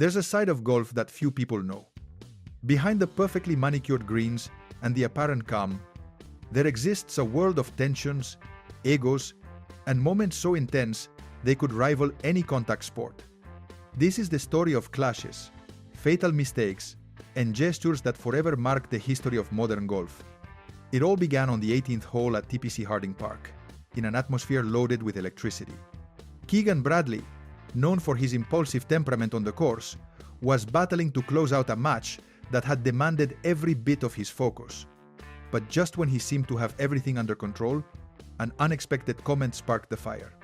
There's a side of golf that few people know. Behind the perfectly manicured greens and the apparent calm, there exists a world of tensions, egos, and moments so intense they could rival any contact sport. This is the story of clashes, fatal mistakes, and gestures that forever mark the history of modern golf. It all began on the 18th hole at TPC Harding Park, in an atmosphere loaded with electricity. Keegan Bradley, known for his impulsive temperament on the course, was battling to close out a match that had demanded every bit of his focus. But just when he seemed to have everything under control, an unexpected comment sparked the fire.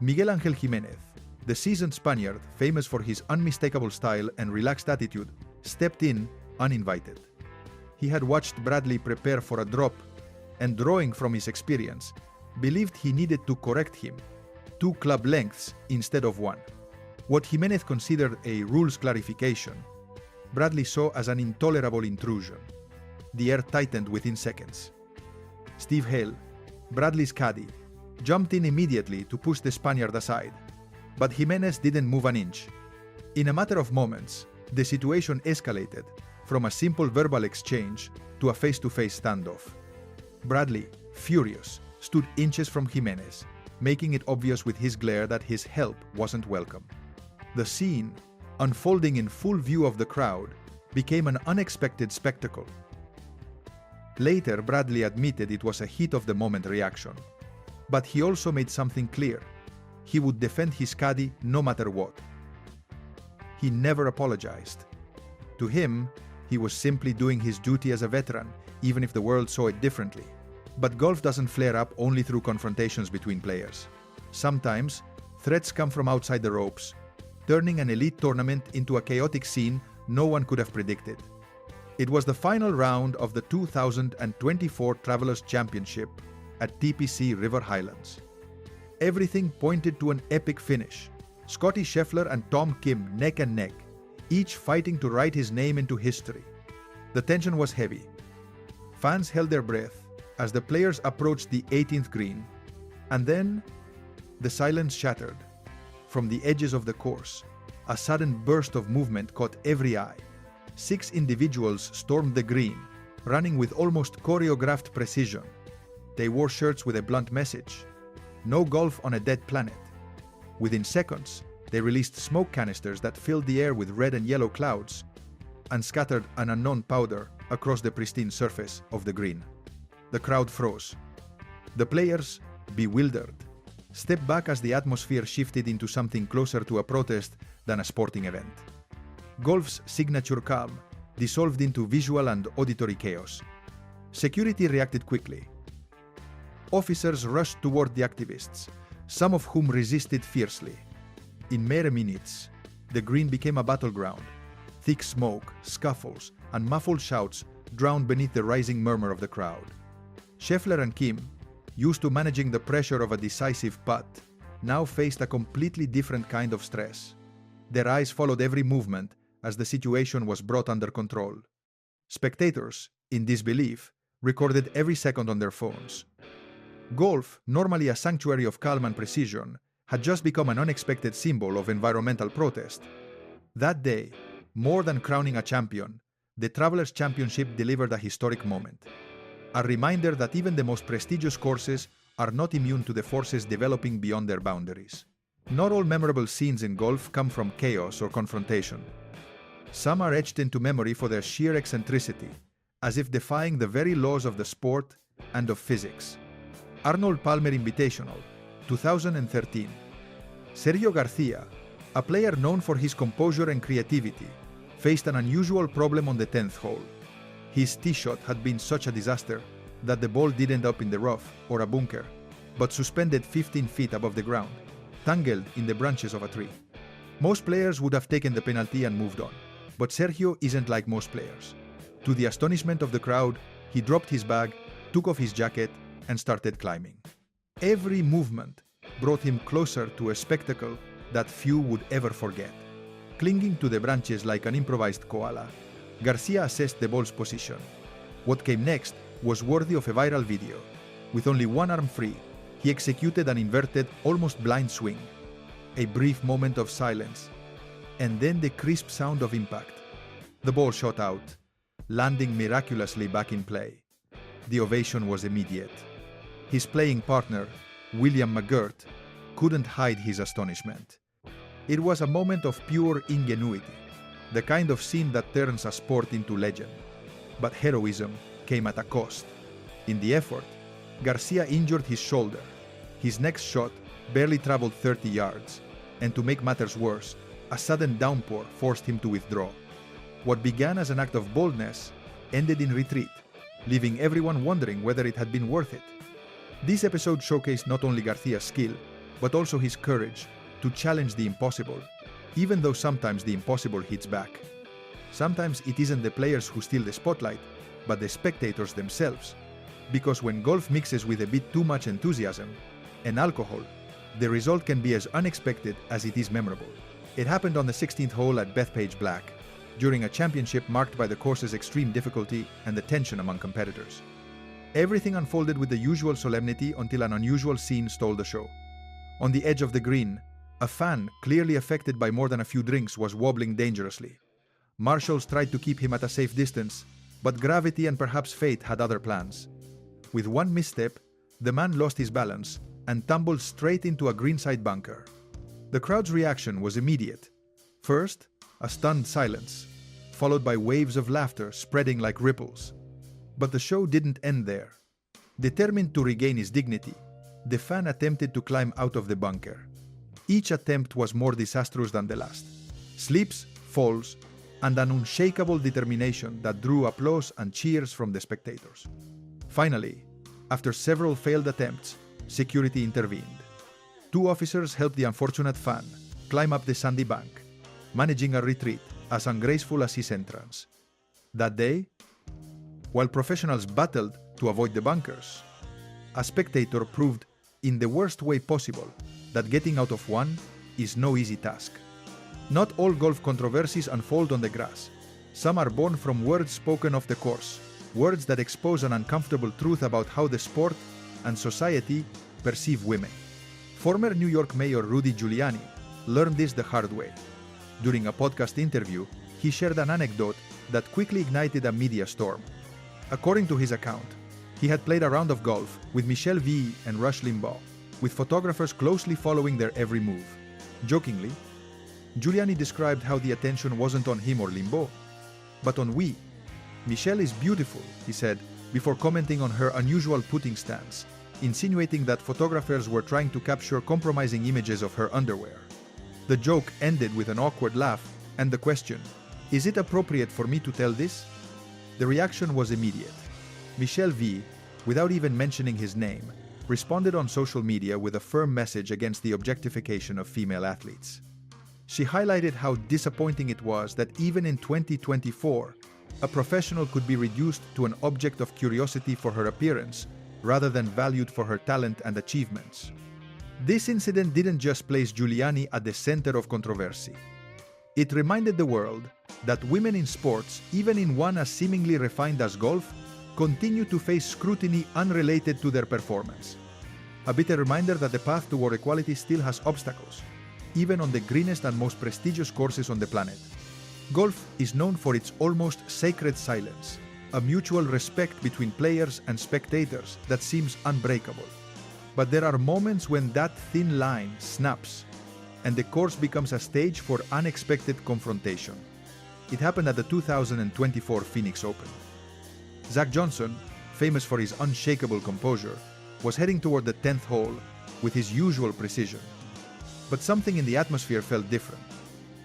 Miguel Ángel Jiménez, the seasoned Spaniard famous for his unmistakable style and relaxed attitude, stepped in uninvited. He had watched Bradley prepare for a drop and, drawing from his experience, believed he needed to correct him, 2 club lengths instead of 1. What Jiménez considered a rules clarification, Bradley saw as an intolerable intrusion. The air tightened within seconds. Steve Hale, Bradley's caddy, jumped in immediately to push the Spaniard aside, but Jiménez didn't move an inch. In a matter of moments, the situation escalated from a simple verbal exchange to a face-to-face standoff. Bradley, furious, stood inches from Jiménez, making it obvious with his glare that his help wasn't welcome. The scene, unfolding in full view of the crowd, became an unexpected spectacle. Later, Bradley admitted it was a heat-of-the-moment reaction. But he also made something clear. He would defend his caddy no matter what. He never apologized. To him, he was simply doing his duty as a veteran, even if the world saw it differently. But golf doesn't flare up only through confrontations between players. Sometimes, threats come from outside the ropes, turning an elite tournament into a chaotic scene no one could have predicted. It was the final round of the 2024 Travelers Championship at TPC River Highlands. Everything pointed to an epic finish. Scottie Scheffler and Tom Kim neck and neck, each fighting to write his name into history. The tension was heavy. Fans held their breath as the players approached the 18th green, and then the silence shattered. From the edges of the course, a sudden burst of movement caught every eye. 6 individuals stormed the green, running with almost choreographed precision. They wore shirts with a blunt message: "No golf on a dead planet." Within seconds, they released smoke canisters that filled the air with red and yellow clouds and scattered an unknown powder across the pristine surface of the green. The crowd froze. The players, bewildered, stepped back as the atmosphere shifted into something closer to a protest than a sporting event. Golf's signature calm dissolved into visual and auditory chaos. Security reacted quickly. Officers rushed toward the activists, some of whom resisted fiercely. In mere minutes, the green became a battleground. Thick smoke, scuffles, and muffled shouts drowned beneath the rising murmur of the crowd. Scheffler and Kim, used to managing the pressure of a decisive putt, now faced a completely different kind of stress. Their eyes followed every movement as the situation was brought under control. Spectators, in disbelief, recorded every second on their phones. Golf, normally a sanctuary of calm and precision, had just become an unexpected symbol of environmental protest. That day, more than crowning a champion, the Travelers Championship delivered a historic moment. A reminder that even the most prestigious courses are not immune to the forces developing beyond their boundaries. Not all memorable scenes in golf come from chaos or confrontation. Some are etched into memory for their sheer eccentricity, as if defying the very laws of the sport and of physics. Arnold Palmer Invitational, 2013. Sergio Garcia, a player known for his composure and creativity, faced an unusual problem on the 10th hole. His tee shot had been such a disaster that the ball didn't end up in the rough or a bunker, but suspended 15 feet above the ground, tangled in the branches of a tree. Most players would have taken the penalty and moved on, but Sergio isn't like most players. To the astonishment of the crowd, he dropped his bag, took off his jacket, and started climbing. Every movement brought him closer to a spectacle that few would ever forget. Clinging to the branches like an improvised koala, Garcia assessed the ball's position. What came next was worthy of a viral video. With only one arm free, he executed an inverted, almost blind swing. A brief moment of silence. and then the crisp sound of impact. The ball shot out, landing miraculously back in play. The ovation was immediate. His playing partner, William McGirt, couldn't hide his astonishment. It was a moment of pure ingenuity, the kind of scene that turns a sport into legend. But heroism came at a cost. In the effort, Garcia injured his shoulder. His next shot barely traveled 30 yards, and to make matters worse, a sudden downpour forced him to withdraw. What began as an act of boldness ended in retreat, leaving everyone wondering whether it had been worth it. This episode showcased not only Garcia's skill, but also his courage to challenge the impossible, even though sometimes the impossible hits back. Sometimes it isn't the players who steal the spotlight, but the spectators themselves. Because when golf mixes with a bit too much enthusiasm and alcohol, the result can be as unexpected as it is memorable. It happened on the 16th hole at Bethpage Black, during a championship marked by the course's extreme difficulty and the tension among competitors. Everything unfolded with the usual solemnity until an unusual scene stole the show. On the edge of the green, a fan, clearly affected by more than a few drinks, was wobbling dangerously. Marshals tried to keep him at a safe distance, but gravity and perhaps fate had other plans. With one misstep, the man lost his balance and tumbled straight into a greenside bunker. The crowd's reaction was immediate. First, a stunned silence, followed by waves of laughter spreading like ripples. But the show didn't end there. Determined to regain his dignity, the fan attempted to climb out of the bunker. Each attempt was more disastrous than the last. Slips, falls, and an unshakable determination that drew applause and cheers from the spectators. Finally, after several failed attempts, security intervened. 2 officers helped the unfortunate fan climb up the sandy bank, managing a retreat as ungraceful as his entrance. That day, while professionals battled to avoid the bunkers, a spectator proved, in the worst way possible, that getting out of one is no easy task. Not all golf controversies unfold on the grass. Some are born from words spoken off the course, words that expose an uncomfortable truth about how the sport and society perceive women. Former New York Mayor Rudy Giuliani learned this the hard way. During a podcast interview, he shared an anecdote that quickly ignited a media storm. According to his account, he had played a round of golf with Michelle V and Rush Limbaugh, with photographers closely following their every move. Jokingly, Giuliani described how the attention wasn't on him or Limbaugh, but on we. Michelle is beautiful, he said, before commenting on her unusual putting stance, insinuating that photographers were trying to capture compromising images of her underwear. The joke ended with an awkward laugh and the question, "Is it appropriate for me to tell this?" The reaction was immediate. Michelle V, without even mentioning his name, responded on social media with a firm message against the objectification of female athletes. She highlighted how disappointing it was that even in 2024, a professional could be reduced to an object of curiosity for her appearance, rather than valued for her talent and achievements. This incident didn't just place Giuliani at the center of controversy. It reminded the world that women in sports, even in one as seemingly refined as golf, continue to face scrutiny unrelated to their performance. A bitter reminder that the path toward equality still has obstacles, even on the greenest and most prestigious courses on the planet. Golf is known for its almost sacred silence, a mutual respect between players and spectators that seems unbreakable. But there are moments when that thin line snaps, and the course becomes a stage for unexpected confrontation. It happened at the 2024 Phoenix Open. Zach Johnson, famous for his unshakable composure, was heading toward the 10th hole with his usual precision. But something in the atmosphere felt different.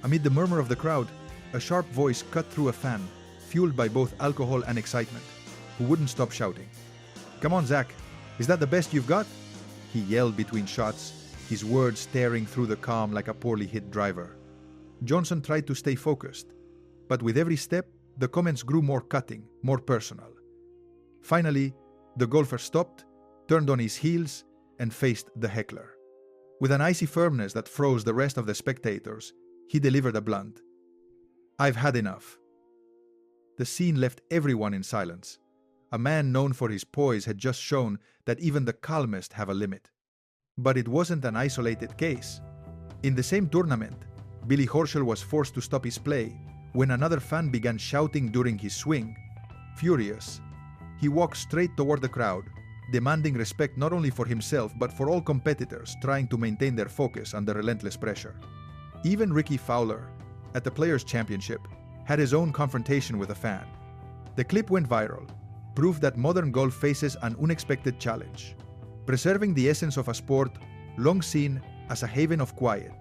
Amid the murmur of the crowd, a sharp voice cut through a fan, fueled by both alcohol and excitement, who wouldn't stop shouting. "Come on, Zach, is that the best you've got?" he yelled between shots, his words tearing through the calm like a poorly hit driver. Johnson tried to stay focused, but with every step, the comments grew more cutting, more personal. Finally, the golfer stopped, turned on his heels, and faced the heckler. With an icy firmness that froze the rest of the spectators, he delivered a blunt, "I've had enough." The scene left everyone in silence. A man known for his poise had just shown that even the calmest have a limit. But it wasn't an isolated case. In the same tournament, Billy Horschel was forced to stop his play when another fan began shouting during his swing. Furious, he walked straight toward the crowd, demanding respect not only for himself but for all competitors trying to maintain their focus under relentless pressure. Even Ricky Fowler, at the Players' Championship, had his own confrontation with a fan. The clip went viral, proof that modern golf faces an unexpected challenge, preserving the essence of a sport long seen as a haven of quiet,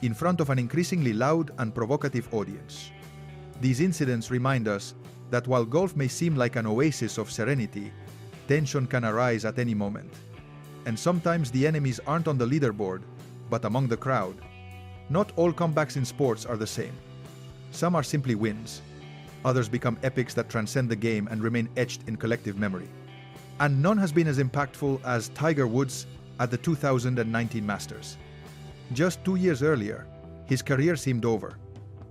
in front of an increasingly loud and provocative audience. These incidents remind us that while golf may seem like an oasis of serenity, tension can arise at any moment. And sometimes the enemies aren't on the leaderboard, but among the crowd. Not all comebacks in sports are the same. Some are simply wins. Others become epics that transcend the game and remain etched in collective memory. And none has been as impactful as Tiger Woods at the 2019 Masters. Just 2 years earlier, his career seemed over.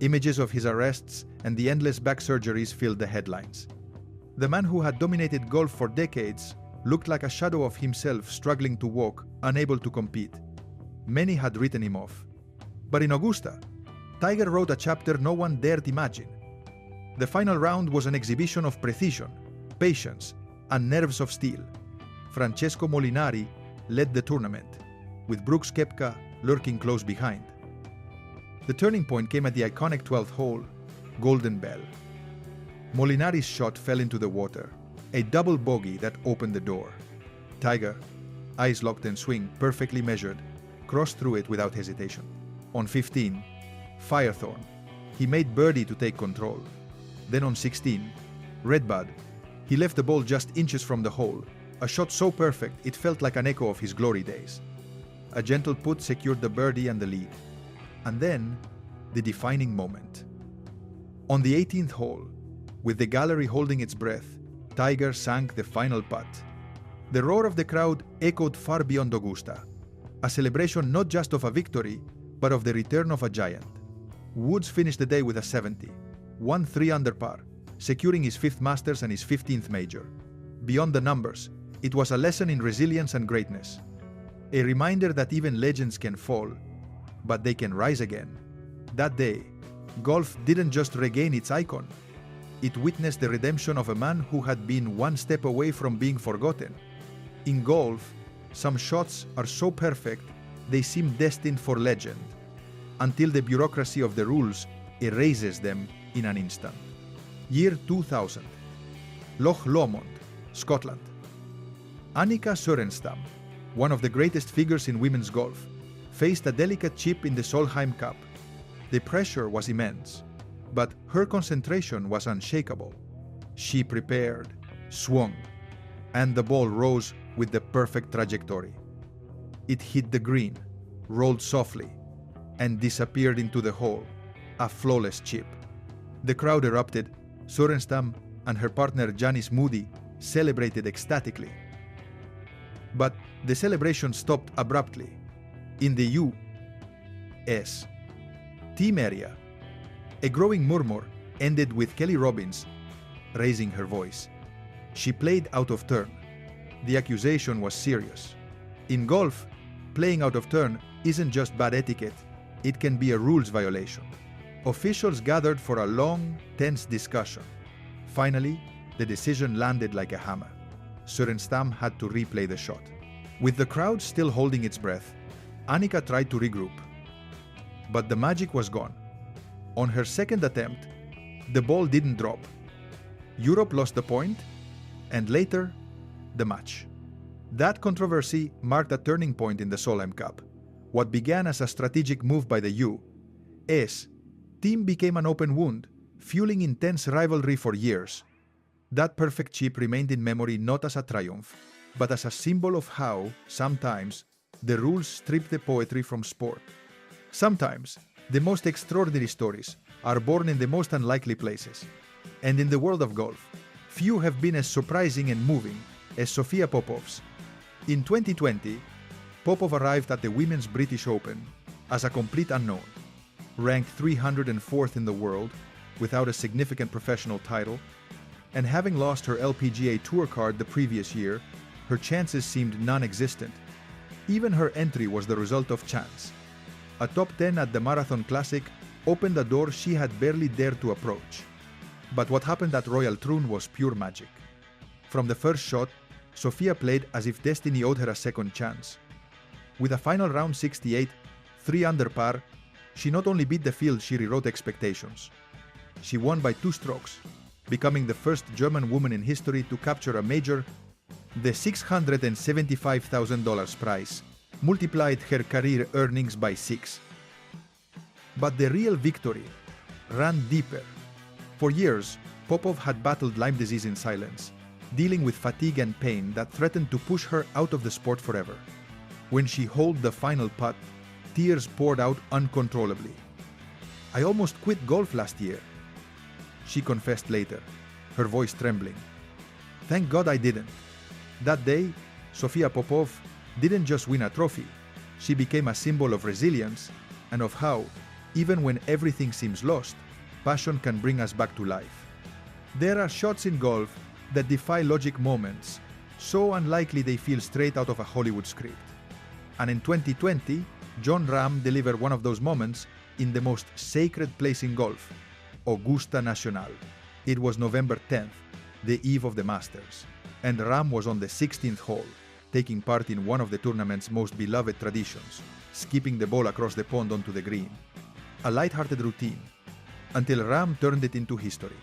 Images of his arrests and the endless back surgeries filled the headlines. The man who had dominated golf for decades looked like a shadow of himself struggling to walk, unable to compete. Many had written him off. But in Augusta, Tiger wrote a chapter no one dared imagine. The final round was an exhibition of precision, patience, and nerves of steel. Francesco Molinari led the tournament, with Brooks Koepka lurking close behind. The turning point came at the iconic 12th hole, Golden Bell. Molinari's shot fell into the water, a double bogey that opened the door. Tiger, eyes locked and swing perfectly measured, crossed through it without hesitation. On 15, Firethorn, he made birdie to take control. Then on 16, Redbud, he left the ball just inches from the hole, a shot so perfect it felt like an echo of his glory days. A gentle putt secured the birdie and the lead. And then, the defining moment. On the 18th hole, with the gallery holding its breath, Tiger sank the final putt. The roar of the crowd echoed far beyond Augusta, a celebration not just of a victory, but of the return of a giant. Woods finished the day with a 70, 1-3 under par, securing his 5th Masters and his 15th major. Beyond the numbers, it was a lesson in resilience and greatness. A reminder that even legends can fall, but they can rise again. That day, golf didn't just regain its icon. It witnessed the redemption of a man who had been one step away from being forgotten. In golf, some shots are so perfect they seem destined for legend, until the bureaucracy of the rules erases them in an instant. Year 2000. Loch Lomond, Scotland. Annika Sorenstam, one of the greatest figures in women's golf, faced a delicate chip in the Solheim Cup. The pressure was immense, but her concentration was unshakable. She prepared, swung, and the ball rose with the perfect trajectory. It hit the green, rolled softly, and disappeared into the hole, a flawless chip. The crowd erupted. Sorenstam and her partner Janice Moody celebrated ecstatically. But the celebration stopped abruptly. In the U.S. team area, a growing murmur ended with Kelly Robbins raising her voice. She played out of turn. The accusation was serious. In golf, playing out of turn isn't just bad etiquette, it can be a rules violation. Officials gathered for a long, tense discussion. Finally, the decision landed like a hammer. Sorenstam had to replay the shot. With the crowd still holding its breath, Annika tried to regroup. But the magic was gone. On her second attempt, the ball didn't drop. Europe lost the point, and later, the match. That controversy marked a turning point in the Solheim Cup. What began as a strategic move by the U.S. team became an open wound, fueling intense rivalry for years. That perfect chip remained in memory not as a triumph, but as a symbol of how, sometimes, the rules strip the poetry from sport. Sometimes, the most extraordinary stories are born in the most unlikely places. And in the world of golf, few have been as surprising and moving as Sofia Popov's. In 2020, Popov arrived at the Women's British Open as a complete unknown. Ranked 304th in the world, without a significant professional title, and having lost her LPGA Tour card the previous year, her chances seemed non-existent. Even her entry was the result of chance. A top 10 at the Marathon Classic opened a door she had barely dared to approach. But what happened at Royal Troon was pure magic. From the first shot, Sofia played as if destiny owed her a second chance. With a final round 68, 3 under par, she not only beat the field, she rewrote expectations. She won by 2 strokes, becoming the first German woman in history to capture a major. The $675,000 prize multiplied her career earnings by 6. But the real victory ran deeper. For years, Popov had battled Lyme disease in silence, dealing with fatigue and pain that threatened to push her out of the sport forever. When she holed the final putt, tears poured out uncontrollably. "I almost quit golf last year," she confessed later, her voice trembling. "Thank God I didn't." That day, Sofia Popov didn't just win a trophy, she became a symbol of resilience and of how, even when everything seems lost, passion can bring us back to life. There are shots in golf that defy logic, moments so unlikely they feel straight out of a Hollywood script. And in 2020, Jon Rahm delivered one of those moments in the most sacred place in golf, Augusta National. It was November 10th, the eve of the Masters, and Rahm was on the 16th hole, taking part in one of the tournament's most beloved traditions, skipping the ball across the pond onto the green. A light-hearted routine, until Rahm turned it into history.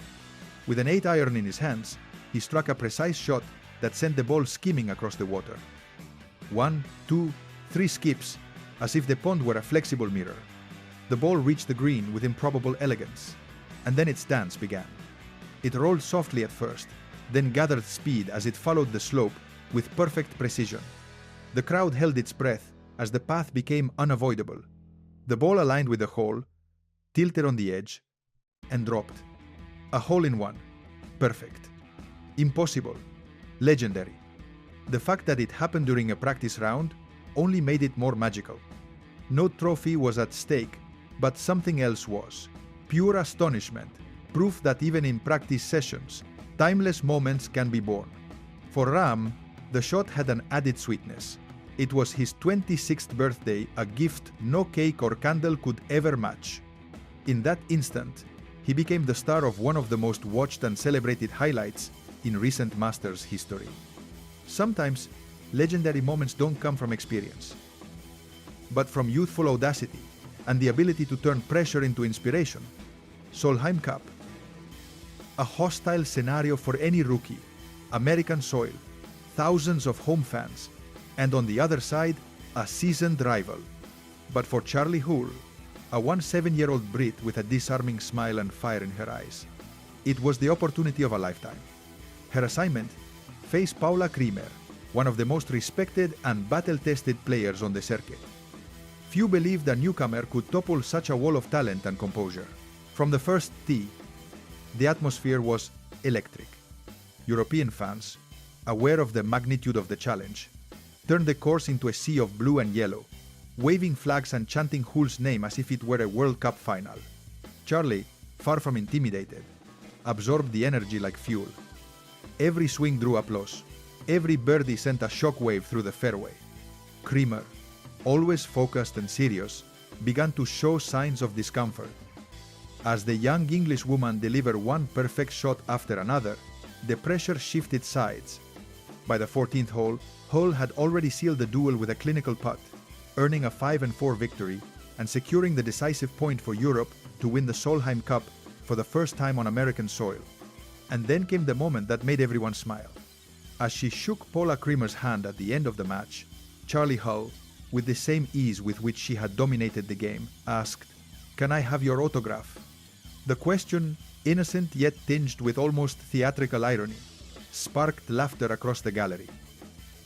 With an 8-iron in his hands, he struck a precise shot that sent the ball skimming across the water. 1, 2, 3 skips, as if the pond were a flexible mirror. The ball reached the green with improbable elegance, and then its dance began. It rolled softly at first, then gathered speed as it followed the slope with perfect precision. The crowd held its breath as the path became unavoidable. The ball aligned with the hole, tilted on the edge, and dropped. A hole-in-one. Perfect. Impossible. Legendary. The fact that it happened during a practice round only made it more magical. No trophy was at stake, but something else was. Pure astonishment, proof that even in practice sessions, timeless moments can be born. For Rahm, the shot had an added sweetness. It was his 26th birthday, a gift no cake or candle could ever match. In that instant, he became the star of one of the most watched and celebrated highlights in recent Masters history. Sometimes, legendary moments don't come from experience, but from youthful audacity and the ability to turn pressure into inspiration. Solheim Cup. A hostile scenario for any rookie, American soil, thousands of home fans, and on the other side, a seasoned rival. But for Charlie Hull, a 17-year-old Brit with a disarming smile and fire in her eyes, it was the opportunity of a lifetime. Her assignment? Face Paula Creamer, one of the most respected and battle-tested players on the circuit. Few believed a newcomer could topple such a wall of talent and composure. From the first tee, the atmosphere was electric. European fans, aware of the magnitude of the challenge, turned the course into a sea of blue and yellow, waving flags and chanting Hull's name as if it were a World Cup final. Charlie, far from intimidated, absorbed the energy like fuel. Every swing drew applause. Every birdie sent a shockwave through the fairway. Creamer, always focused and serious, began to show signs of discomfort. As the young Englishwoman delivered one perfect shot after another, the pressure shifted sides. By the 14th hole, Hull had already sealed the duel with a clinical putt, earning a 5-4 victory and securing the decisive point for Europe to win the Solheim Cup for the first time on American soil. And then came the moment that made everyone smile. As she shook Paula Creamer's hand at the end of the match, Charlie Hull, with the same ease with which she had dominated the game, asked, "Can I have your autograph?" The question, innocent yet tinged with almost theatrical irony, sparked laughter across the gallery.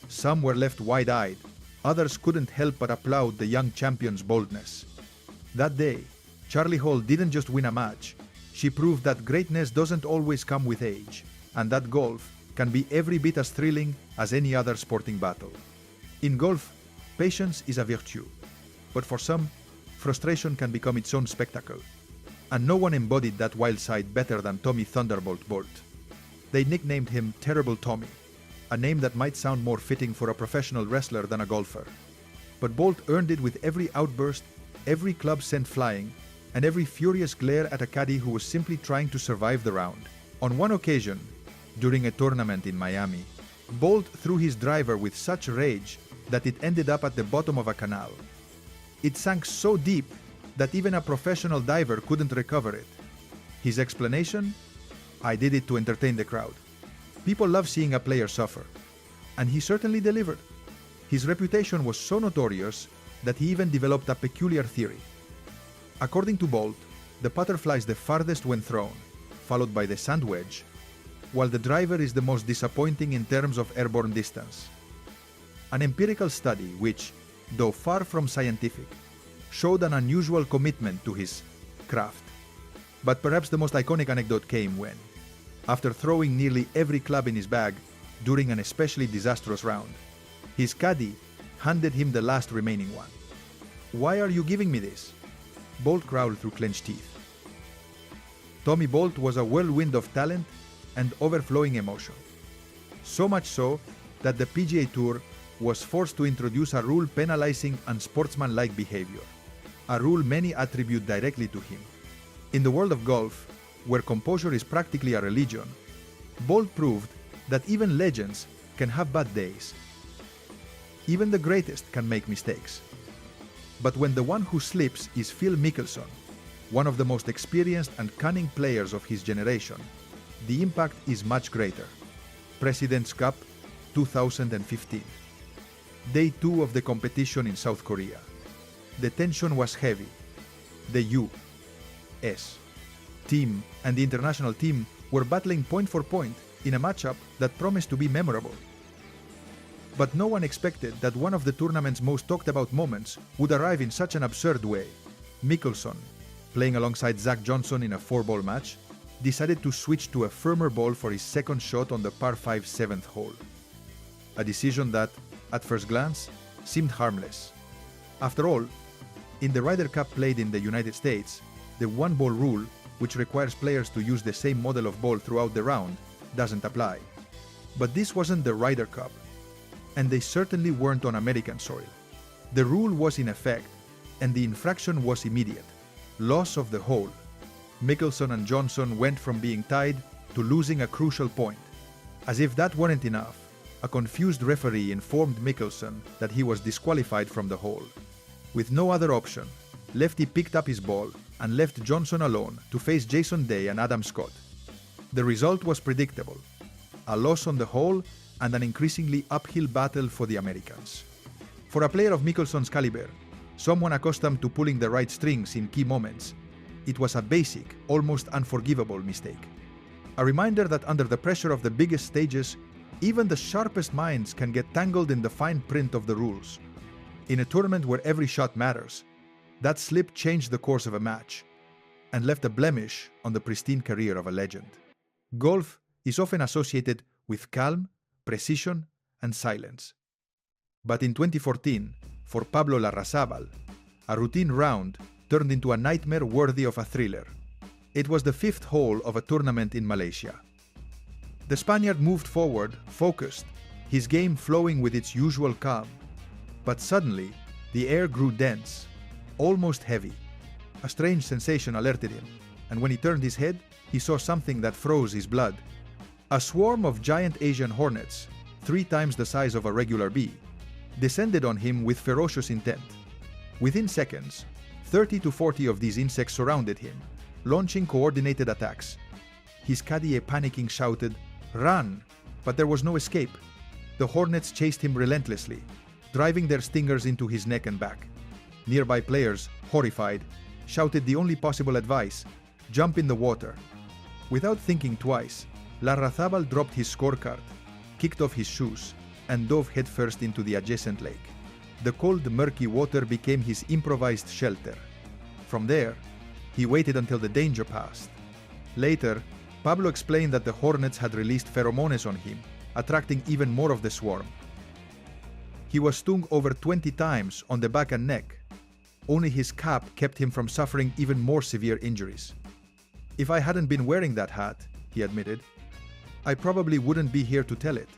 Some were left wide-eyed, others couldn't help but applaud the young champion's boldness. That day, Charlie Hull didn't just win a match, she proved that greatness doesn't always come with age, and that golf can be every bit as thrilling as any other sporting battle. In golf, patience is a virtue, but for some, frustration can become its own spectacle. And no one embodied that wild side better than Tommy Thunderbolt Bolt. They nicknamed him Terrible Tommy, a name that might sound more fitting for a professional wrestler than a golfer. But Bolt earned it with every outburst, every club sent flying, and every furious glare at a caddy who was simply trying to survive the round. On one occasion, during a tournament in Miami, Bolt threw his driver with such rage that it ended up at the bottom of a canal. It sank so deep that even a professional diver couldn't recover it. His explanation? I did it to entertain the crowd. People love seeing a player suffer. And he certainly delivered. His reputation was so notorious that he even developed a peculiar theory. According to Bolt, the putter flies the farthest when thrown, followed by the sand wedge, while the driver is the most disappointing in terms of airborne distance. An empirical study which, though far from scientific, showed an unusual commitment to his craft. But perhaps the most iconic anecdote came when, after throwing nearly every club in his bag during an especially disastrous round, his caddy handed him the last remaining one. "Why are you giving me this?" Bolt growled through clenched teeth. Tommy Bolt was a whirlwind of talent and overflowing emotion. So much so that the PGA Tour was forced to introduce a rule penalizing unsportsmanlike behavior, a rule many attribute directly to him. In the world of golf, where composure is practically a religion, Bolt proved that even legends can have bad days. Even the greatest can make mistakes. But when the one who slips is Phil Mickelson, one of the most experienced and cunning players of his generation, the impact is much greater. President's Cup 2015. Day 2 of the competition in South Korea. The tension was heavy. The U.S. team and the international team were battling point for point in a matchup that promised to be memorable. But no one expected that one of the tournament's most talked about moments would arrive in such an absurd way. Mickelson, playing alongside Zach Johnson in a 4-ball match, decided to switch to a firmer ball for his second shot on the par 5 7th hole. A decision that, at first glance, seemed harmless. After all, in the Ryder Cup played in the United States, the one-ball rule, which requires players to use the same model of ball throughout the round, doesn't apply. But this wasn't the Ryder Cup, and they certainly weren't on American soil. The rule was in effect, and the infraction was immediate: loss of the hole. Mickelson and Johnson went from being tied to losing a crucial point. As if that weren't enough, a confused referee informed Mickelson that he was disqualified from the hole. With no other option, Lefty picked up his ball and left Johnson alone to face Jason Day and Adam Scott. The result was predictable: a loss on the hole and an increasingly uphill battle for the Americans. For a player of Mickelson's caliber, someone accustomed to pulling the right strings in key moments, it was a basic, almost unforgivable mistake. A reminder that under the pressure of the biggest stages, even the sharpest minds can get tangled in the fine print of the rules. In a tournament where every shot matters, that slip changed the course of a match and left a blemish on the pristine career of a legend. Golf is often associated with calm, precision, and silence. But in 2014, for Pablo Larrazábal, a routine round turned into a nightmare worthy of a thriller. It was the 5th hole of a tournament in Malaysia. The Spaniard moved forward, focused, his game flowing with its usual calm. But suddenly, the air grew dense, almost heavy. A strange sensation alerted him, and when he turned his head, he saw something that froze his blood. A swarm of giant Asian hornets, 3 times the size of a regular bee, descended on him with ferocious intent. Within seconds, 30 to 40 of these insects surrounded him, launching coordinated attacks. His caddy, panicking, shouted, "Run!" But there was no escape. The hornets chased him relentlessly, driving their stingers into his neck and back. Nearby players, horrified, shouted the only possible advice: jump in the water. Without thinking twice, Larrazábal dropped his scorecard, kicked off his shoes, and dove headfirst into the adjacent lake. The cold, murky water became his improvised shelter. From there, he waited until the danger passed. Later, Pablo explained that the hornets had released pheromones on him, attracting even more of the swarm. He was stung over 20 times on the back and neck. Only his cap kept him from suffering even more severe injuries. "If I hadn't been wearing that hat," he admitted, "I probably wouldn't be here to tell it."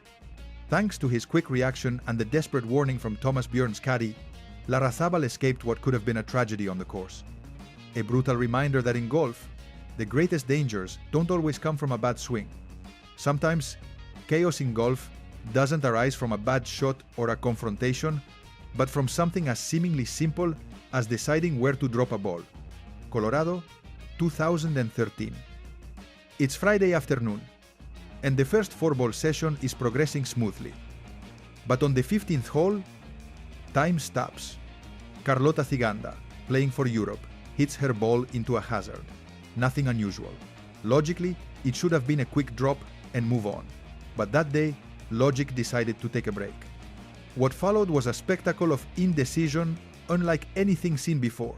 Thanks to his quick reaction and the desperate warning from Thomas Bjorn's caddy, Larrazábal escaped what could have been a tragedy on the course. A brutal reminder that in golf, the greatest dangers don't always come from a bad swing. Sometimes, chaos in golf doesn't arise from a bad shot or a confrontation, but from something as seemingly simple as deciding where to drop a ball. Colorado, 2013. It's Friday afternoon, and the first 4-ball session is progressing smoothly. But on the 15th hole, time stops. Carlota Ciganda, playing for Europe, hits her ball into a hazard. Nothing unusual. Logically, it should have been a quick drop and move on. But that day, logic decided to take a break. What followed was a spectacle of indecision unlike anything seen before.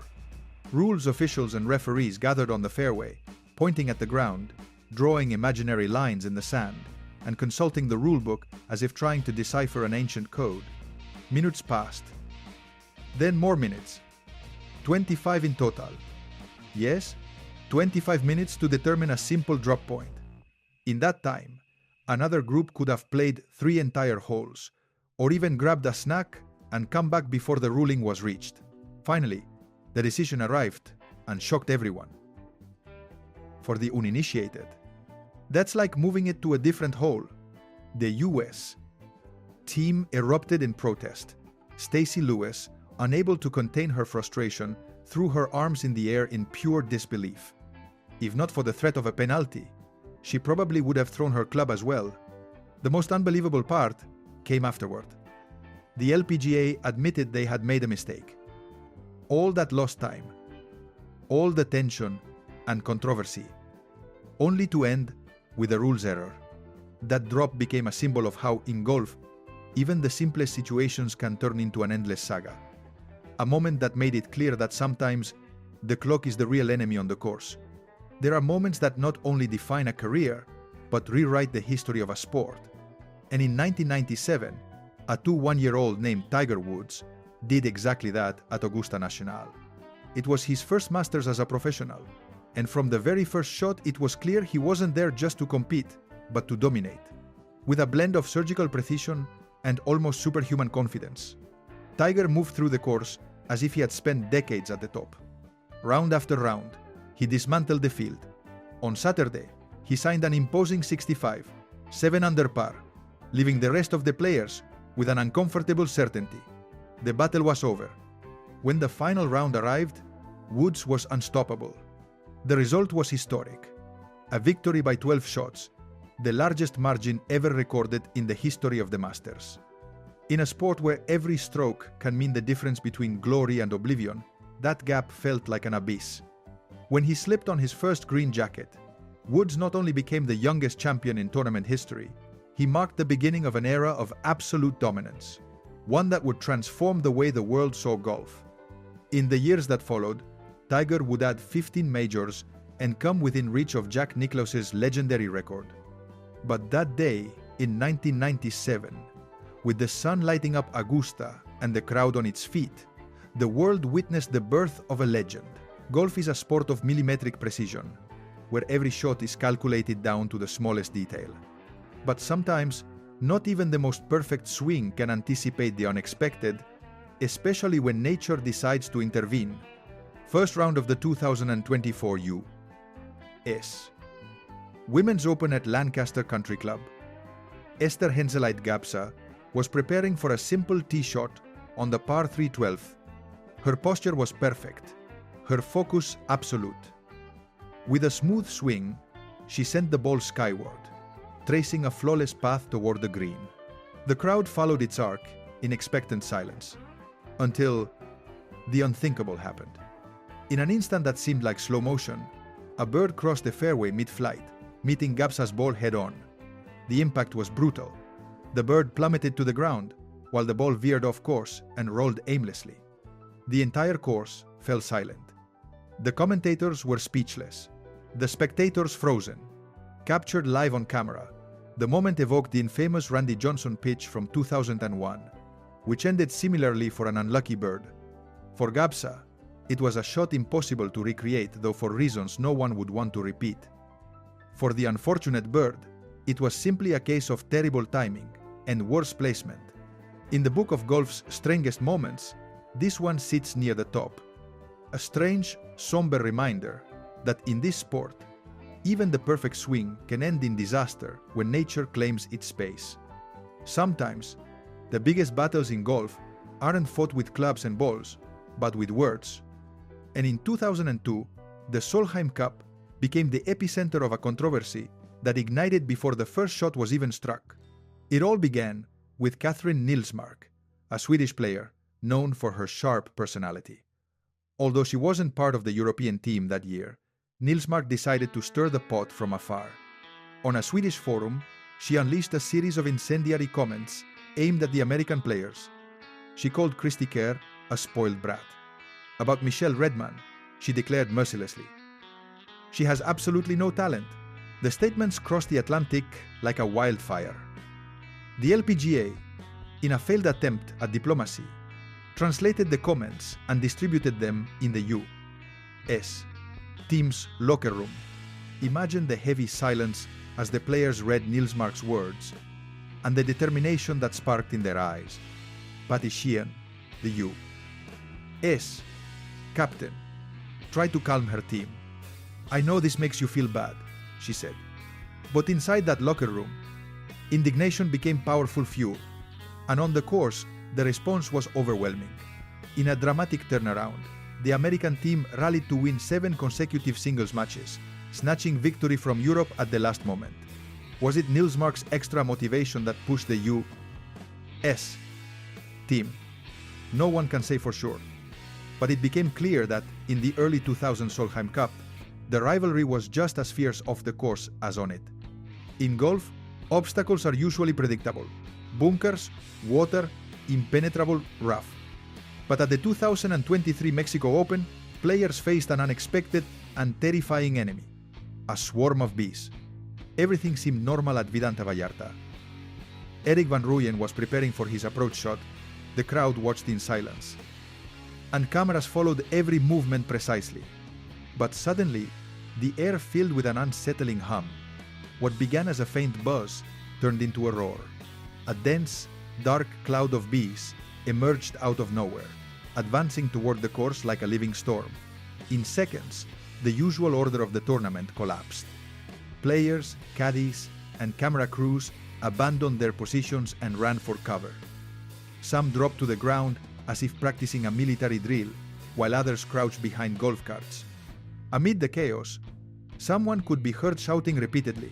Rules officials and referees gathered on the fairway, pointing at the ground, drawing imaginary lines in the sand, and consulting the rulebook as if trying to decipher an ancient code. Minutes passed. Then more minutes. 25 in total. Yes, 25 minutes to determine a simple drop point. In that time, another group could have played 3 entire holes, or even grabbed a snack and come back before the ruling was reached. Finally, the decision arrived and shocked everyone. For the uninitiated, that's like moving it to a different hole. The US team erupted in protest. Stacey Lewis, unable to contain her frustration, threw her arms in the air in pure disbelief. If not for the threat of a penalty, she probably would have thrown her club as well. The most unbelievable part came afterward. The LPGA admitted they had made a mistake. All that lost time, all the tension and controversy, only to end with a rules error. That drop became a symbol of how, in golf, even the simplest situations can turn into an endless saga. A moment that made it clear that sometimes the clock is the real enemy on the course. There are moments that not only define a career, but rewrite the history of a sport. And in 1997, a 21-year-old named Tiger Woods did exactly that at Augusta National. It was his first Masters as a professional, and from the very first shot it was clear he wasn't there just to compete, but to dominate. With a blend of surgical precision and almost superhuman confidence, Tiger moved through the course as if he had spent decades at the top. Round after round, he dismantled the field. On Saturday, he signed an imposing 65, 7 under par, leaving the rest of the players with an uncomfortable certainty. The battle was over. When the final round arrived, Woods was unstoppable. The result was historic. A victory by 12 shots, the largest margin ever recorded in the history of the Masters. In a sport where every stroke can mean the difference between glory and oblivion, that gap felt like an abyss. When he slipped on his first green jacket, Woods not only became the youngest champion in tournament history, he marked the beginning of an era of absolute dominance, one that would transform the way the world saw golf. In the years that followed, Tiger would add 15 majors and come within reach of Jack Nicklaus's legendary record. But that day, in 1997, with the sun lighting up Augusta and the crowd on its feet, the world witnessed the birth of a legend. Golf is a sport of millimetric precision, where every shot is calculated down to the smallest detail. But sometimes, not even the most perfect swing can anticipate the unexpected, especially when nature decides to intervene. First round of the 2024 U.S. Women's Open at Lancaster Country Club. Esther Henseleit Gapsa was preparing for a simple tee shot on the par 3 12th. Her posture was perfect, her focus absolute. With a smooth swing, she sent the ball skyward, tracing a flawless path toward the green. The crowd followed its arc in expectant silence, until the unthinkable happened. In an instant that seemed like slow motion, a bird crossed the fairway mid-flight, meeting Gapsa's ball head-on. The impact was brutal. The bird plummeted to the ground, while the ball veered off course and rolled aimlessly. The entire course fell silent. The commentators were speechless, the spectators frozen. Captured live on camera, the moment evoked the infamous Randy Johnson pitch from 2001, which ended similarly for an unlucky bird. For Gapsa, it was a shot impossible to recreate, though for reasons no one would want to repeat. For the unfortunate bird, it was simply a case of terrible timing and worse placement. In the book of golf's strangest moments, this one sits near the top. A strange, somber reminder that in this sport, even the perfect swing can end in disaster when nature claims its space. Sometimes, the biggest battles in golf aren't fought with clubs and balls, but with words. And in 2002, the Solheim Cup became the epicenter of a controversy that ignited before the first shot was even struck. It all began with Catherine Nilsmark, a Swedish player known for her sharp personality. Although she wasn't part of the European team that year, Nilsmark decided to stir the pot from afar. On a Swedish forum, she unleashed a series of incendiary comments aimed at the American players. She called Christy Kerr a spoiled brat. About Michelle Redman, she declared mercilessly, "She has absolutely no talent." The statements crossed the Atlantic like a wildfire. The LPGA, in a failed attempt at diplomacy, translated the comments and distributed them in the U.S. team's locker room. Imagine the heavy silence as the players read Nilsmark's words and the determination that sparked in their eyes. Patty Sheehan, the U.S. captain, tried to calm her team. "I know this makes you feel bad," she said. But inside that locker room, indignation became powerful fuel, and on the course, the response was overwhelming. In a dramatic turnaround, the American team rallied to win 7 consecutive singles matches, snatching victory from Europe at the last moment. Was it Nilsmark's extra motivation that pushed the U.S. team? No one can say for sure. But it became clear that, in the early 2000 Solheim Cup, the rivalry was just as fierce off the course as on it. In golf, obstacles are usually predictable: bunkers, water, impenetrable rough. But at the 2023 Mexico Open, players faced an unexpected and terrifying enemy: a swarm of bees. Everything seemed normal at Vidanta Vallarta. Erik van Rooyen was preparing for his approach shot. The crowd watched in silence, and cameras followed every movement precisely. But suddenly, the air filled with an unsettling hum. What began as a faint buzz turned into a roar. A dense, dark cloud of bees emerged out of nowhere, advancing toward the course like a living storm. In seconds, the usual order of the tournament collapsed. Players, caddies, and camera crews abandoned their positions and ran for cover. Some dropped to the ground as if practicing a military drill, while others crouched behind golf carts. Amid the chaos, someone could be heard shouting repeatedly,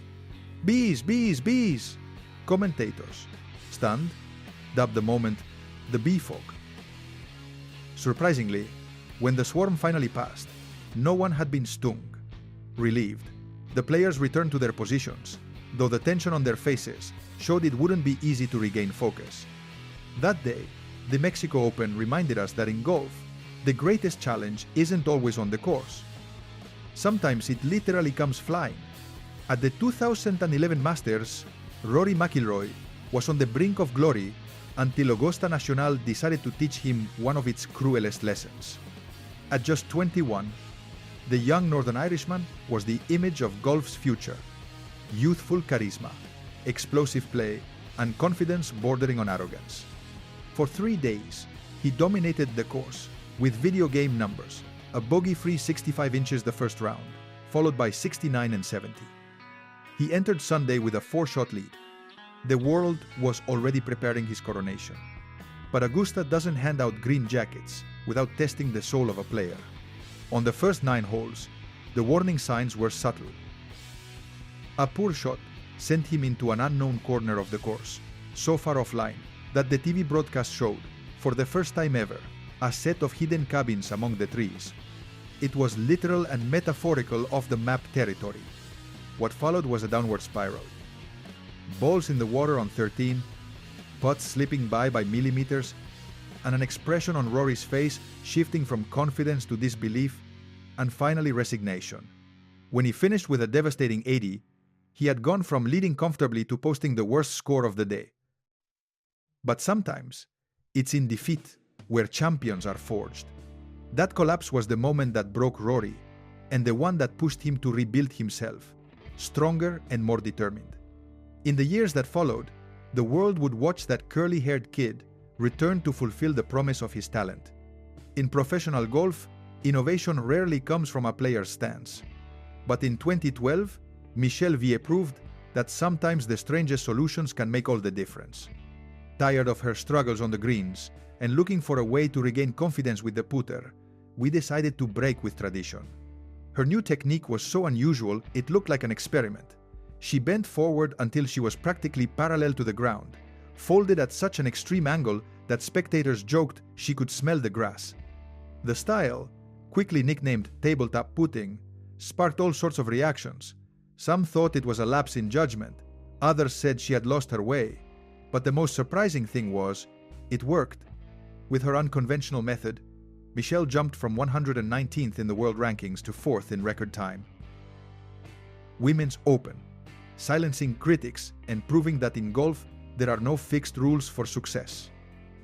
"Bees, bees, bees!" Commentators, stunned, dubbed the moment the bee fog. Surprisingly, when the swarm finally passed, no one had been stung. Relieved, the players returned to their positions, though the tension on their faces showed it wouldn't be easy to regain focus. That day, the Mexico Open reminded us that in golf, the greatest challenge isn't always on the course. Sometimes it literally comes flying. At the 2011 Masters, Rory McIlroy was on the brink of glory until Augusta Nacional decided to teach him one of its cruelest lessons. At just 21, the young Northern Irishman was the image of golf's future: youthful charisma, explosive play, and confidence bordering on arrogance. For 3 days, he dominated the course with video game numbers: a bogey-free 65 inches the first round, followed by 69 and 70. He entered Sunday with a 4-shot lead. The world was already preparing his coronation. But Augusta doesn't hand out green jackets without testing the soul of a player. On the first 9 holes, the warning signs were subtle. A poor shot sent him into an unknown corner of the course, so far offline that the TV broadcast showed, for the first time ever, a set of hidden cabins among the trees. It was literal and metaphorical off-the-map territory. What followed was a downward spiral. Balls in the water on 13, putts slipping by millimeters, and an expression on Rory's face shifting from confidence to disbelief, and finally resignation. When he finished with a devastating 80, he had gone from leading comfortably to posting the worst score of the day. But sometimes, it's in defeat where champions are forged. That collapse was the moment that broke Rory, and the one that pushed him to rebuild himself, stronger and more determined. In the years that followed, the world would watch that curly-haired kid return to fulfill the promise of his talent. In professional golf, Innovation rarely comes from a player's stance. But in 2012, Michelle Vie proved that sometimes the strangest solutions can make all the difference. Tired of her struggles on the greens and looking for a way to regain confidence with the putter, we decided to break with tradition. Her new technique was so unusual it looked like an experiment. She bent forward until she was practically parallel to the ground, folded at such an extreme angle that spectators joked she could smell the grass. The style, quickly nicknamed tabletop putting, sparked all sorts of reactions. Some thought it was a lapse in judgment, others said she had lost her way. But the most surprising thing was, it worked. With her unconventional method, Michelle jumped from 119th in the world rankings to 4th in record time. Women's Open, silencing critics and proving that in golf there are no fixed rules for success.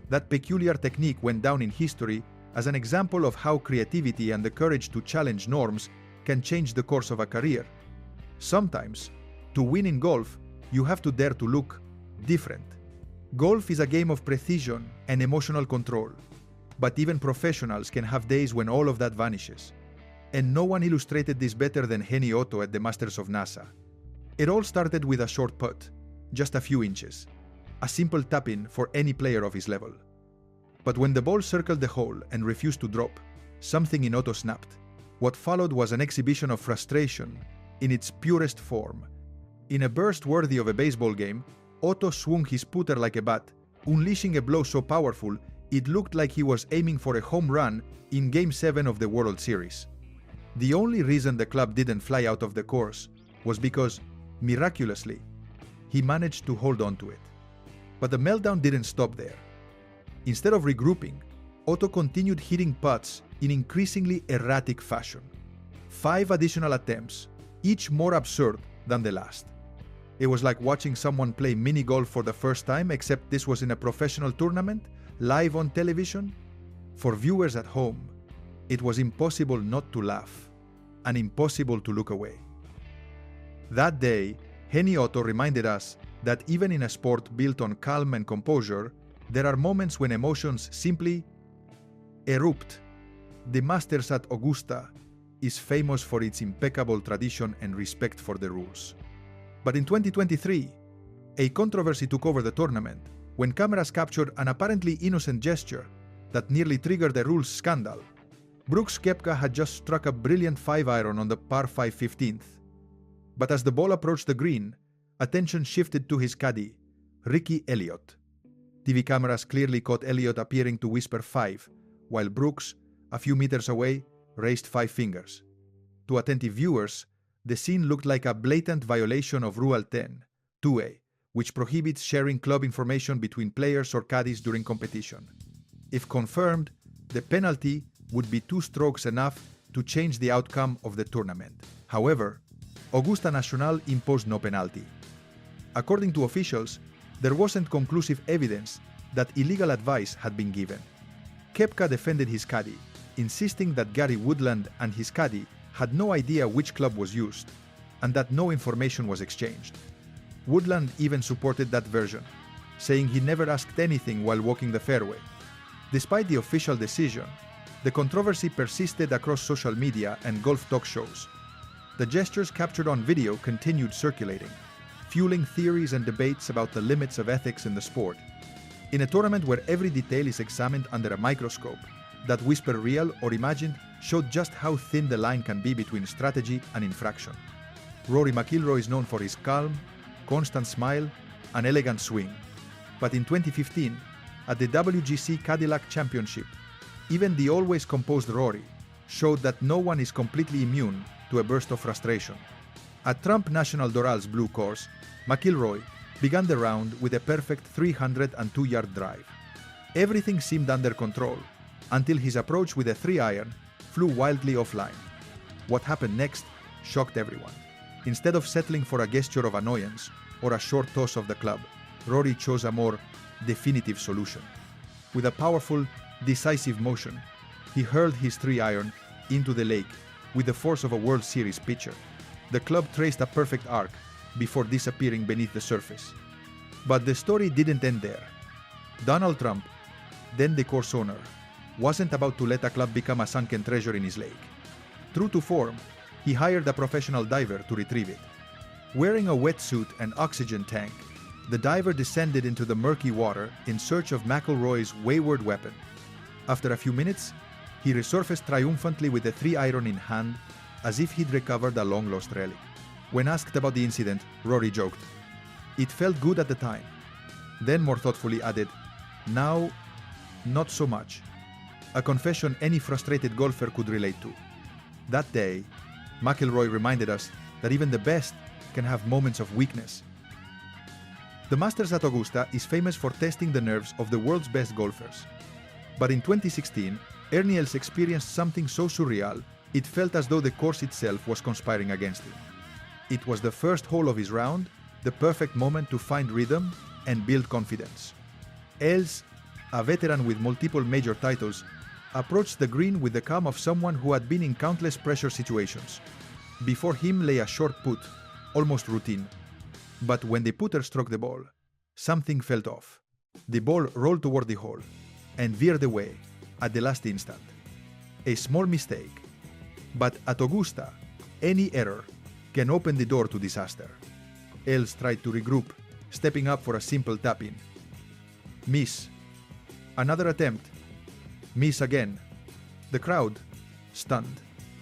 That peculiar technique went down in history as an example of how creativity and the courage to challenge norms can change the course of a career. Sometimes, to win in golf, you have to dare to look different. Golf is a game of precision and emotional control, but even professionals can have days when all of that vanishes. And no one illustrated this better than Henny Otto at the Masters of NASA. It all started with a short putt, just a few inches, a simple tap-in for any player of his level. But when the ball circled the hole and refused to drop, something in Otto snapped. What followed was an exhibition of frustration in its purest form. In a burst worthy of a baseball game, Otto swung his putter like a bat, unleashing a blow so powerful it looked like he was aiming for a home run in Game 7 of the World Series. The only reason the club didn't fly out of the course was because, miraculously, he managed to hold on to it. But the meltdown didn't stop there. Instead of regrouping, Otto continued hitting putts in increasingly erratic fashion. 5 additional attempts, each more absurd than the last. It was like watching someone play mini-golf for the first time, except this was in a professional tournament, live on television. For viewers at home, it was impossible not to laugh, and impossible to look away. That day, Henny Otto reminded us that even in a sport built on calm and composure, there are moments when emotions simply erupt. The Masters at Augusta is famous for its impeccable tradition and respect for the rules. But in 2023, a controversy took over the tournament when cameras captured an apparently innocent gesture that nearly triggered a rules scandal. Brooks Koepka had just struck a brilliant 5-iron on the par 5 15th. But as the ball approached the green, attention shifted to his caddy, Ricky Elliott. TV cameras clearly caught Elliott appearing to whisper 5, while Brooks, a few meters away, raised 5 fingers. To attentive viewers, the scene looked like a blatant violation of Rule 10, 2A, which prohibits sharing club information between players or caddies during competition. If confirmed, the penalty would be 2 strokes enough to change the outcome of the tournament. However, Augusta National imposed no penalty. According to officials, there wasn't conclusive evidence that illegal advice had been given. Koepka defended his caddy, insisting that Gary Woodland and his caddy had no idea which club was used, and that no information was exchanged. Woodland even supported that version, saying he never asked anything while walking the fairway. Despite the official decision, the controversy persisted across social media and golf talk shows. The gestures captured on video continued circulating, fueling theories and debates about the limits of ethics in the sport. In a tournament where every detail is examined under a microscope, that whisper, real or imagined, showed just how thin the line can be between strategy and infraction. Rory McIlroy is known for his calm, constant smile, and elegant swing. But in 2015, at the WGC Cadillac Championship, even the always composed Rory showed that no one is completely immune to a burst of frustration. At Trump National Doral's blue course, McIlroy began the round with a perfect 302-yard drive. Everything seemed under control, until his approach with a 3-iron flew wildly offline. What happened next shocked everyone. Instead of settling for a gesture of annoyance or a short toss of the club, Rory chose a more definitive solution. With a powerful, decisive motion, he hurled his 3-iron into the lake with the force of a World Series pitcher. The club traced a perfect arc before disappearing beneath the surface. But the story didn't end there. Donald Trump, then the course owner, wasn't about to let a club become a sunken treasure in his lake. True to form, he hired a professional diver to retrieve it. Wearing a wetsuit and oxygen tank, the diver descended into the murky water in search of McIlroy's wayward weapon. After a few minutes, he resurfaced triumphantly with a 3-iron in hand, as if he'd recovered a long-lost relic. When asked about the incident, Rory joked, "It felt good at the time." Then more thoughtfully added, "Now, not so much." A confession any frustrated golfer could relate to. That day, McIlroy reminded us that even the best can have moments of weakness. The Masters at Augusta is famous for testing the nerves of the world's best golfers. But in 2016, Ernie Els experienced something so surreal, it felt as though the course itself was conspiring against him. It was the first hole of his round, the perfect moment to find rhythm and build confidence. Els, a veteran with multiple major titles, approached the green with the calm of someone who had been in countless pressure situations. Before him lay a short putt, almost routine. But when the putter struck the ball, something felt off. The ball rolled toward the hole and veered away at the last instant. A small mistake. But at Augusta, any error can open the door to disaster. Els tried to regroup, stepping up for a simple tap-in. Miss. Another attempt. Miss again. The crowd, stunned,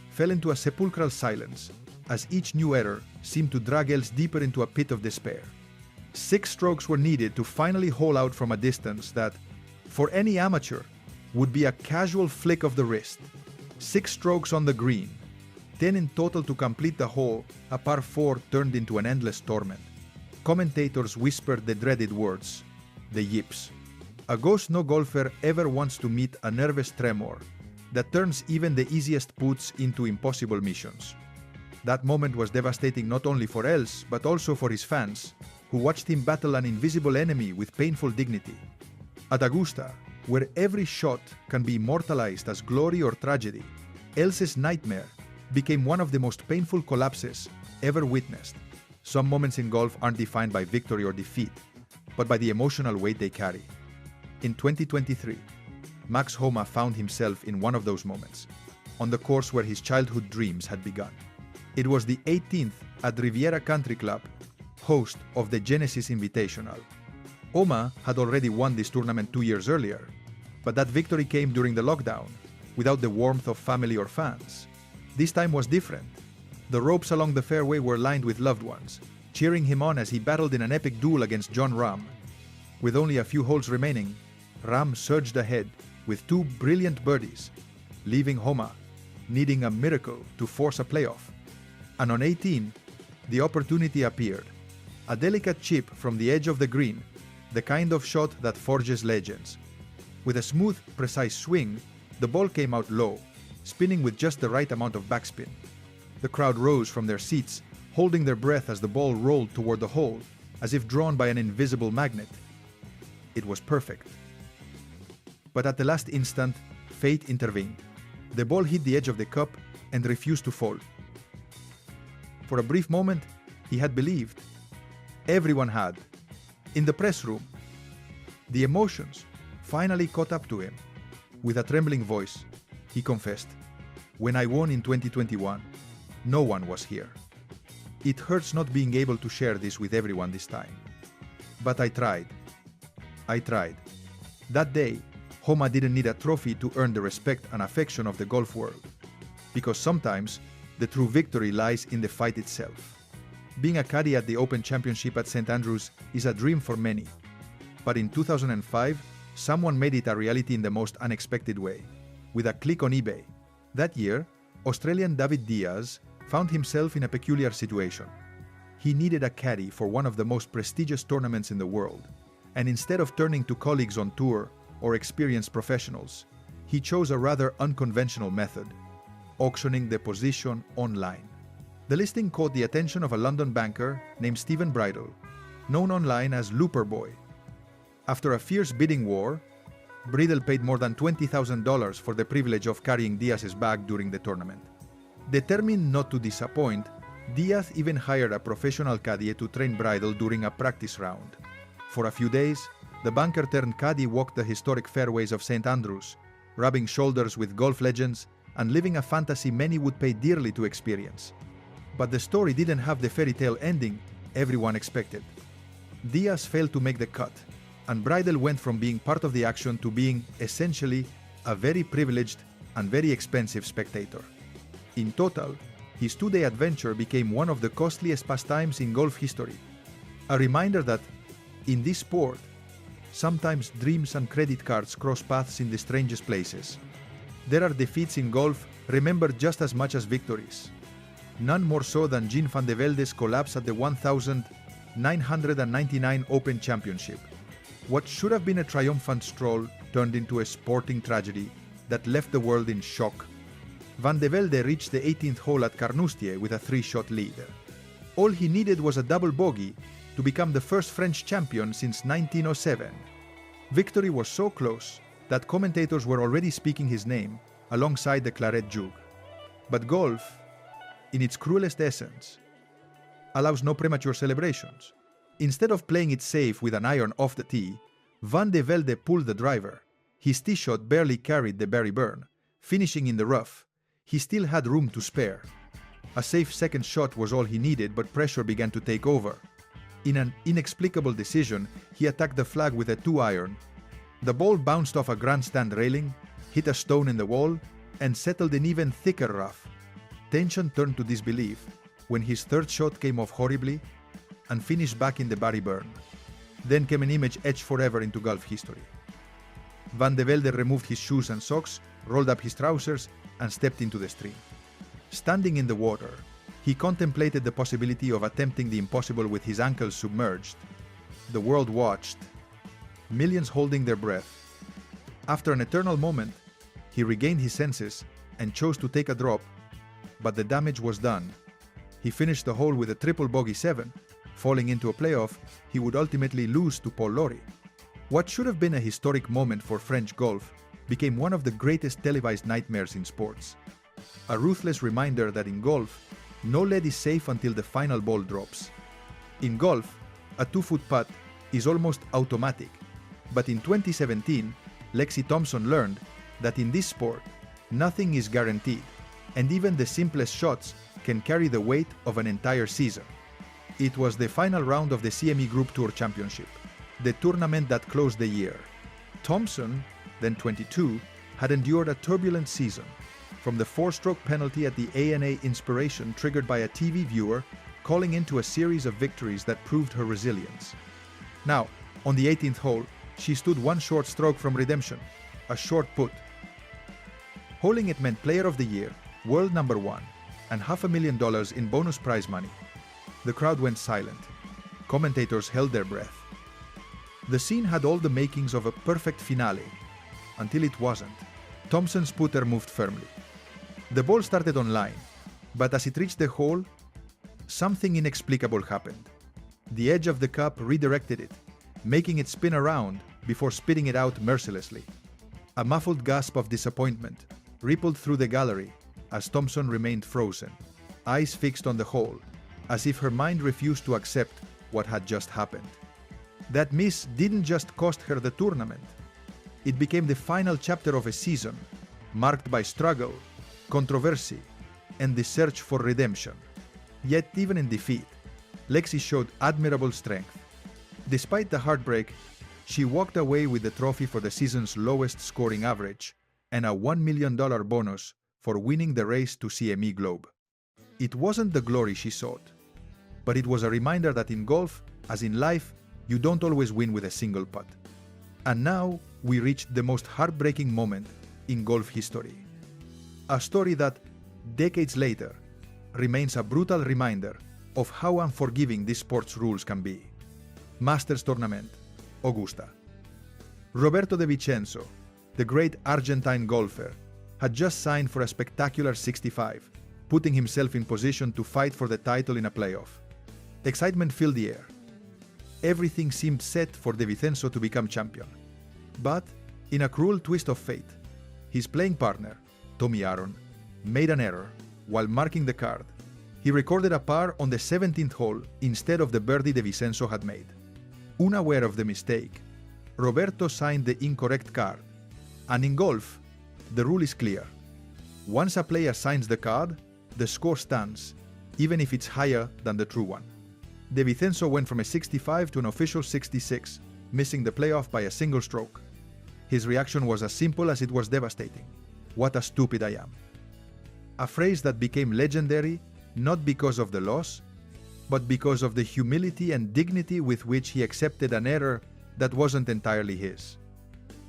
fell into a sepulchral silence as each new error seemed to drag Els deeper into a pit of despair. 6 strokes were needed to finally hole out from a distance that, for any amateur, would be a casual flick of the wrist. 6 strokes on the green, 10 in total to complete the hole. A par 4 turned into an endless torment. Commentators whispered the dreaded words, the yips. A ghost no golfer ever wants to meet a nervous tremor that turns even the easiest putts into impossible missions. That moment was devastating not only for Els, but also for his fans, who watched him battle an invisible enemy with painful dignity. At Augusta, where every shot can be immortalized as glory or tragedy, Els's nightmare became one of the most painful collapses ever witnessed. Some moments in golf aren't defined by victory or defeat, but by the emotional weight they carry. In 2023, Max Homa found himself in one of those moments, on the course where his childhood dreams had begun. It was the 18th at Riviera Country Club, host of the Genesis Invitational. Homa had already won this tournament 2 years earlier, but that victory came during the lockdown, without the warmth of family or fans. This time was different. The ropes along the fairway were lined with loved ones, cheering him on as he battled in an epic duel against Jon Rahm. With only a few holes remaining, Rahm surged ahead with 2 brilliant birdies, leaving Homa needing a miracle to force a playoff. And on 18, the opportunity appeared. A delicate chip from the edge of the green, the kind of shot that forges legends. With a smooth, precise swing, the ball came out low, spinning with just the right amount of backspin. The crowd rose from their seats, holding their breath as the ball rolled toward the hole, as if drawn by an invisible magnet. It was perfect. But at the last instant, fate intervened. The ball hit the edge of the cup and refused to fall. For a brief moment, he had believed. Everyone had. In the press room, the emotions finally caught up to him. With a trembling voice, he confessed, "When I won in 2021, no one was here. It hurts not being able to share this with everyone this time. But I tried. I tried." That day, Homa didn't need a trophy to earn the respect and affection of the golf world. Because sometimes, the true victory lies in the fight itself. Being a caddy at the Open Championship at St. Andrews is a dream for many. But in 2005, someone made it a reality in the most unexpected way, with a click on eBay. That year, Australian David Diaz found himself in a peculiar situation. He needed a caddy for one of the most prestigious tournaments in the world, and instead of turning to colleagues on tour or experienced professionals, he chose a rather unconventional method: auctioning the position online. The listing caught the attention of a London banker named Stephen Bridle, known online as Looper Boy. After a fierce bidding war, Bridle paid more than $20,000 for the privilege of carrying Diaz's bag during the tournament. Determined not to disappoint, Diaz even hired a professional caddy to train Bridle during a practice round. For a few days, the banker-turned-caddy walked the historic fairways of St. Andrews, rubbing shoulders with golf legends, and living a fantasy many would pay dearly to experience. But the story didn't have the fairy tale ending everyone expected. Diaz failed to make the cut, and Bridal went from being part of the action to being, essentially, a very privileged and very expensive spectator. In total, his two-day adventure became one of the costliest pastimes in golf history. A reminder that, in this sport, sometimes dreams and credit cards cross paths in the strangest places. There are defeats in golf remembered just as much as victories. None more so than Jean van de Velde's collapse at the 1999 Open Championship. What should have been a triumphant stroll turned into a sporting tragedy that left the world in shock. Van de Velde reached the 18th hole at Carnoustie with a 3-shot lead. All he needed was a double bogey to become the first French champion since 1907. Victory was so close that commentators were already speaking his name alongside the claret jug. But golf, in its cruelest essence, allows no premature celebrations. Instead of playing it safe with an iron off the tee, Van de Velde pulled the driver. His tee shot barely carried the Barry Burn. Finishing in the rough, he still had room to spare. A safe second shot was all he needed, but pressure began to take over. In an inexplicable decision, he attacked the flag with a 2-iron. The ball bounced off a grandstand railing, hit a stone in the wall, and settled in even thicker rough. Tension turned to disbelief when his third shot came off horribly and finished back in the Barry Burn. Then came an image etched forever into golf history. Van de Velde removed his shoes and socks, rolled up his trousers, and stepped into the stream. Standing in the water, he contemplated the possibility of attempting the impossible with his ankles submerged. The world watched, millions holding their breath. After an eternal moment, he regained his senses and chose to take a drop, but the damage was done. He finished the hole with a triple bogey 7, falling into a playoff he would ultimately lose to Paul Lawrie. What should have been a historic moment for French golf became one of the greatest televised nightmares in sports. A ruthless reminder that in golf, no lead is safe until the final ball drops. In golf, a 2-foot putt is almost automatic, but in 2017, Lexi Thompson learned that in this sport, nothing is guaranteed, and even the simplest shots can carry the weight of an entire season. It was the final round of the CME Group Tour Championship, the tournament that closed the year. Thompson, then 22, had endured a turbulent season, from the 4-stroke penalty at the ANA Inspiration triggered by a TV viewer calling into a series of victories that proved her resilience. Now, on the 18th hole, she stood one short stroke from redemption, a short put. Holing it meant Player of the Year, World Number 1, and $500,000 in bonus prize money. The crowd went silent. Commentators held their breath. The scene had all the makings of a perfect finale, until it wasn't. Thompson's putter moved firmly. The ball started on line, but as it reached the hole, something inexplicable happened. The edge of the cup redirected it, making it spin around before spitting it out mercilessly. A muffled gasp of disappointment rippled through the gallery as Thompson remained frozen, eyes fixed on the hole, as if her mind refused to accept what had just happened. That miss didn't just cost her the tournament. It became the final chapter of a season, marked by struggle, controversy, and the search for redemption. Yet even in defeat, Lexi showed admirable strength. Despite the heartbreak, she walked away with the trophy for the season's lowest scoring average and a $1 million bonus for winning the race to CME Globe. It wasn't the glory she sought, but it was a reminder that in golf, as in life, you don't always win with a single putt. And now we reached the most heartbreaking moment in golf history. A story that, decades later, remains a brutal reminder of how unforgiving this sport's rules can be. Masters Tournament, Augusta. Roberto De Vicenzo, the great Argentine golfer, had just signed for a spectacular 65, putting himself in position to fight for the title in a playoff. Excitement filled the air. Everything seemed set for De Vicenzo to become champion. But, in a cruel twist of fate, his playing partner, Tommy Aaron, made an error while marking the card. He recorded a par on the 17th hole instead of the birdie De Vicenzo had made. Unaware of the mistake, Roberto signed the incorrect card. And in golf, The rule is clear. Once a player signs the card, the score stands, even if it's higher than the true one. De Vicenzo went from a 65 to an official 66, missing the playoff by a single stroke. His reaction was as simple as it was devastating. "What a stupid I am." A phrase that became legendary not because of the loss, but because of the humility and dignity with which he accepted an error that wasn't entirely his.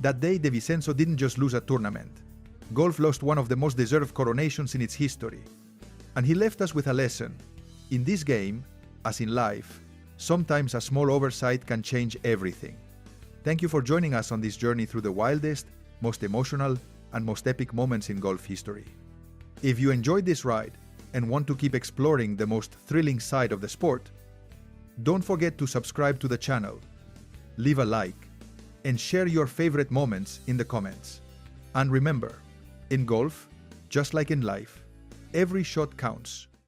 That day, De Vicenzo didn't just lose a tournament. Golf lost one of the most deserved coronations in its history. And he left us with a lesson. In this game, as in life, sometimes a small oversight can change everything. Thank you for joining us on this journey through the wildest, most emotional, and most epic moments in golf history. If you enjoyed this ride and want to keep exploring the most thrilling side of the sport, don't forget to subscribe to the channel, leave a like, and share your favorite moments in the comments. And remember, in golf, just like in life, every shot counts.